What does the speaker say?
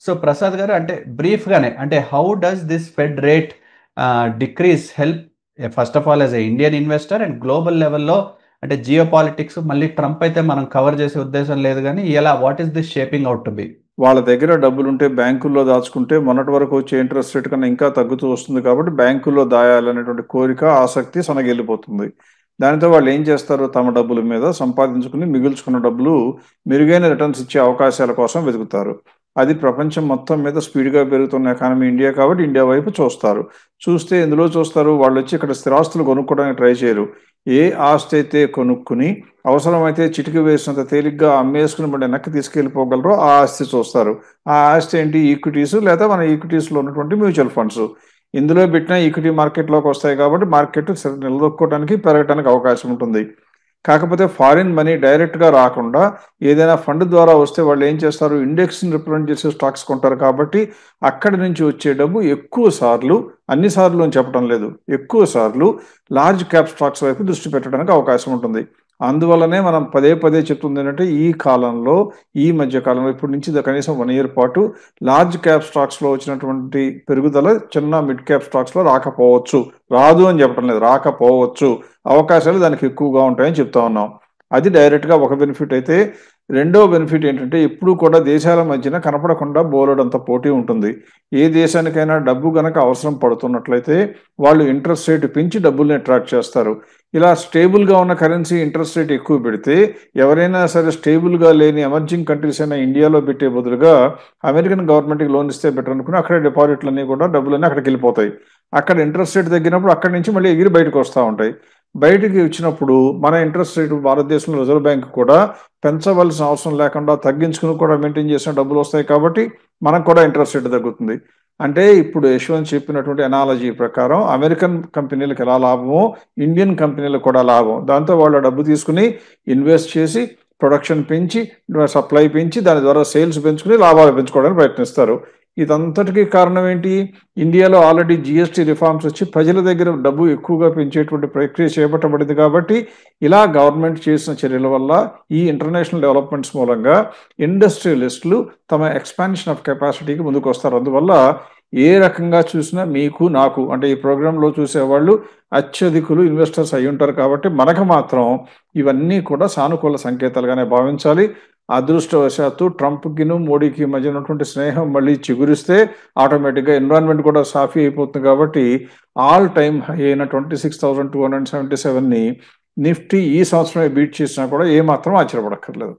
So Prasad గారు అంటే బ్రీఫ్గానే అంటే how does this fed rate decrease help first of all as a Indian investor and global లెవెల్లో అంటే geo politics మళ్ళీ Trump అయితే మనం కవర్ చేసే ఉద్దేశం లేదు కానీ ఎలా what is this shaping out to be? వాళ్ళ దగ్గర డబ్బులుంటే బ్యాంకుల్లో దాచుకుంటే మొన్నటి వరకు వచ్చే ఇంట్రెస్ట్ రేట్ కన్నా ఇంకా తగ్గుతూ వస్తుంది కాబట్టి బ్యాంకుల్లో దాయాలనేటువంటి కోరిక ఆసక్తి సనగిల్లిపోతుంది. దానితో వాళ్ళు ఏం చేస్తారు, తమ డబ్బుల మీద సంపాదించుకుని మిగుల్చుకున్న డబ్బులు మెరుగైన రిటర్న్స్ ఇచ్చే అవకాశాల కోసం వెతుకుతారు. అది ప్రపంచం మొత్తం మీద స్పీడ్గా పెరుగుతున్న ఎకానమీ ఇండియా కాబట్టి ఇండియా వైపు చూస్తారు. చూస్తే ఎందులో చూస్తారు, వాళ్ళు వచ్చి ఇక్కడ స్థిరాస్తులు కొనుక్కోవడానికి ట్రై చేయరు. ఏ ఆస్తి అయితే కొనుక్కుని అవసరమైతే చిటికి వేసినంత తేలిగ్గా అమ్మేసుకుని మళ్ళీ వెనక్కి తీసుకెళ్ళిపోగలరో ఆ ఆస్తి చూస్తారు. ఆ ఆస్తి ఏంటి, ఈక్విటీస్ లేదా మన ఈక్విటీస్లో ఉన్నటువంటి మ్యూచువల్ ఫండ్స్. ఇందులో పెట్టిన ఈక్విటీ మార్కెట్లోకి వస్తాయి కాబట్టి మార్కెట్ నిలదొక్కోవడానికి పెరగడానికి అవకాశం ఉంటుంది. కాకపోతే ఫారిన్ మనీ డైరెక్ట్గా రాకుండా ఏదైనా ఫండ్ ద్వారా వస్తే వాళ్ళు ఏం చేస్తారు, ఇండెక్స్ని రిప్రజెంట్ చేసే స్టాక్స్ కొంటారు. కాబట్టి అక్కడి నుంచి వచ్చే డబ్బు ఎక్కువ సార్లు, అన్నిసార్లు అని చెప్పడం లేదు, ఎక్కువ సార్లు లార్జ్ క్యాప్ స్టాక్స్ వైపు దృష్టి పెట్టడానికి అవకాశం ఉంటుంది. అందువల్లనే మనం పదే పదే చెప్తుంది ఏంటంటే ఈ కాలంలో, ఈ మధ్య కాలంలో ఇప్పటి నుంచి కనీసం 1 year పాటు లార్జ్ క్యాప్ స్టాక్స్లో వచ్చినటువంటి పెరుగుదల చిన్న మిడ్ క్యాప్ స్టాక్స్లో రాకపోవచ్చు. రాదు అని చెప్పడం లేదు, రాకపోవచ్చు. అవకాశాలు దానికి ఎక్కువగా ఉంటాయని చెప్తా ఉన్నాం. అది డైరెక్ట్గా ఒక బెనిఫిట్ అయితే, రెండో బెనిఫిట్ ఏంటంటే ఎప్పుడూ కూడా దేశాల మధ్యన కనపడకుండా బోలెడంత పోటీ ఉంటుంది. ఏ దేశానికైనా డబ్బు గనక అవసరం పడుతున్నట్లయితే వాళ్ళు ఇంట్రెస్ట్ రేట్ పెంచి డబ్బుల్ని అట్రాక్ట్ చేస్తారు. ఇలా స్టేబుల్గా ఉన్న కరెన్సీ ఇంట్రెస్ట్ రేట్ ఎక్కువ పెడితే ఎవరైనా సరే స్టేబుల్గా లేని ఎమర్జింగ్ కంట్రీస్ అయినా ఇండియాలో పెట్టే బదులుగా అమెరికన్ గవర్నమెంట్కి లోన్ ఇస్తే బెటర్ అనుకుని అక్కడే డిపాజిట్లన్నీ కూడా డబ్బులన్నీ అక్కడికి వెళ్ళిపోతాయి. అక్కడ ఇంట్రెస్ట్ రేట్ తగ్గినప్పుడు అక్కడి నుంచి మళ్ళీ ఎగిరి బయటకు వస్తూ ఉంటాయి. బయటికి వచ్చినప్పుడు మన ఇంట్రెస్ట్ రేటు భారతదేశంలో రిజర్వ్ బ్యాంక్ కూడా పెంచవలసిన అవసరం లేకుండా తగ్గించుకుని కూడా మెయింటైన్ చేసిన డబ్బులు వస్తాయి కాబట్టి మనకు కూడా ఇంట్రెస్ట్ రేట్ తగ్గుతుంది. అంటే ఇప్పుడు యశ్వంత్ చెప్పినటువంటి అనాలజీ ప్రకారం అమెరికన్ కంపెనీలకు ఎలా లాభమో ఇండియన్ కంపెనీలకు కూడా లాభం. దాంతో వాళ్ళ డబ్బు తీసుకుని ఇన్వెస్ట్ చేసి ప్రొడక్షన్ పెంచి సప్లై పెంచి దాని ద్వారా సేల్స్ పెంచుకుని లాభాలు పెంచుకోవడానికి ప్రయత్నిస్తారు. ఇదంతటికీ కారణం ఏంటి, ఇండియాలో ఆల్రెడీ జిఎస్టీ రిఫార్మ్స్ వచ్చి ప్రజల దగ్గర డబ్బు ఎక్కువగా పెంచేటువంటి ప్రక్రియ చేపట్టబడింది. కాబట్టి ఇలా గవర్నమెంట్ చేసిన చర్యల వల్ల ఈ ఇంటర్నేషనల్ డెవలప్మెంట్స్ మూలంగా ఇండస్ట్రియలిస్టులు తమ ఎక్స్పాన్షన్ ఆఫ్ కెపాసిటీకి ముందుకు వస్తారు. అందువల్ల ఏ రకంగా చూసినా మీకు నాకు అంటే ఈ ప్రోగ్రాంలో చూసేవాళ్ళు అత్యధికులు ఇన్వెస్టర్స్ అయి ఉంటారు. కాబట్టి మనకు మాత్రం ఇవన్నీ కూడా సానుకూల సంకేతాలుగానే భావించాలి. అదృష్టవశాత్తు ట్రంప్కిను మోడీకి మధ్య ఉన్నటువంటి స్నేహం మళ్ళీ చిగురిస్తే ఆటోమేటిక్గా ఎన్విరాన్మెంట్ కూడా సాఫీ అయిపోతుంది. కాబట్టి ఆల్ టైమ్ హై అయిన 26,277ని నిఫ్టీ ఈ సంవత్సరమే బీట్ చేసినా కూడా ఏమాత్రం ఆశ్చర్యపడక్కర్లేదు.